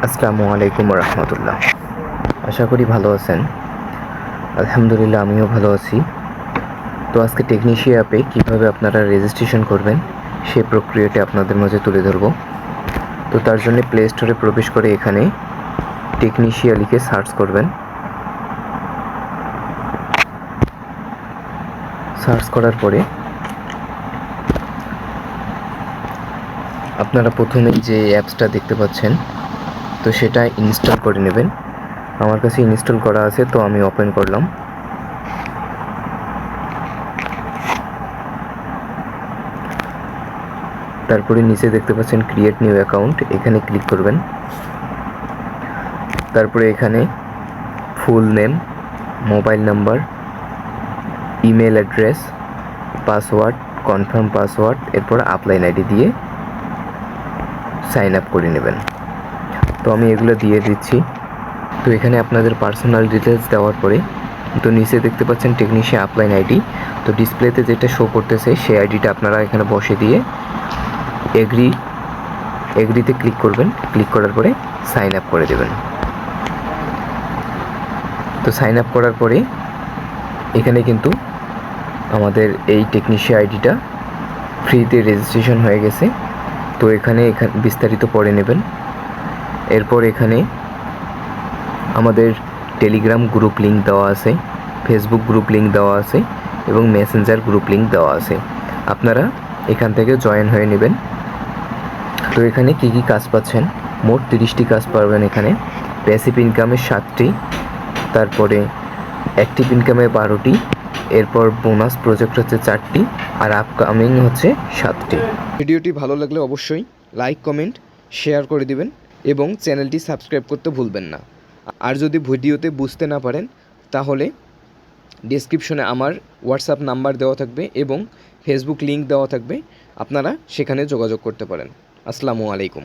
আসসালামু আলাইকুম রহমতুল্লাহ। আশা করি ভালো আছেন। আলহামদুলিল্লাহ, আমিও ভালো আছি। তো আজকে টেকনিশিয়া অ্যাপে কীভাবে আপনারা রেজিস্ট্রেশন করবেন সে প্রক্রিয়াটি আপনাদের মাঝে তুলে ধরব। তো তার জন্য প্লে স্টোরে প্রবেশ করে এখানে টেকনিশিয়া লিখে সার্চ করবেন। সার্চ করার পরে আপনারা প্রথমে যে অ্যাপসটা দেখতে পাচ্ছেন তো সেটা ইনস্টল করে নেবেন। আমার কাছে ইনস্টল করা আছে, তো আমি ওপেন করলাম। তারপরে নিচে দেখতে পাচ্ছেন ক্রিয়েট নিউ অ্যাকাউন্ট, এখানে ক্লিক করবেন। তারপরে এখানে full name, mobile number, email address, password, confirm password, এরপর আপলাইন আইডি দিয়ে সাইন আপ করে নেবেন। তো আমি এগুলো দিয়ে দিচ্ছি। তো এখানে আপনাদের পার্সোনাল ডিটেলস দেওয়ার পরে তো নিচে দেখতে পাচ্ছেন টেকনিশিয়া আপলাইন আইডি। তো ডিসপ্লেতে যেটা শো করতেছে সেই আইডিটা আপনারা এখানে বসে দিয়ে এগ্রিতে ক্লিক করবেন। ক্লিক করার পরে সাইন আপ করে দেবেন। তো সাইন আপ করার পরে এখানে কিন্তু আমাদের এই টেকনিশিয়া আইডিটা ফ্রিতে রেজিস্ট্রেশন হয়ে গেছে। তো এখানে বিস্তারিত পড়ে নেবেন। এরপর এখানে আমাদের টেলিগ্রাম গ্রুপ লিঙ্ক দেওয়া আছে, ফেসবুক গ্রুপ লিঙ্ক দেওয়া আছে এবং মেসেঞ্জার গ্রুপ লিঙ্ক দেওয়া আছে। আপনারা এখান থেকে জয়েন হয়ে নেবেন। তো এখানে কী কী কাজ পাচ্ছেন, মোট 30টি কাজ পাবেন এখানে। প্যাসিভ ইনকামের 7টি, তারপরে অ্যাক্টিভ ইনকামে 12টি, এরপর বোনাস প্রজেক্ট হচ্ছে 4টি, আর আপকামিং হচ্ছে 7টি। ভিডিওটি ভালো লাগলে অবশ্যই লাইক, কমেন্ট, শেয়ার করে দিবেন এবং চ্যানেলটি সাবস্ক্রাইব করতে ভুলবেন না। আর যদি ভিডিওতে বুঝতে না পারেন তাহলে ডেসক্রিপশনে আমার হোয়াটসঅ্যাপ নাম্বার দেওয়া থাকবে এবং ফেসবুক লিঙ্ক দেওয়া থাকবে, আপনারা সেখানে যোগাযোগ করতে পারেন। আসসালামু আলাইকুম।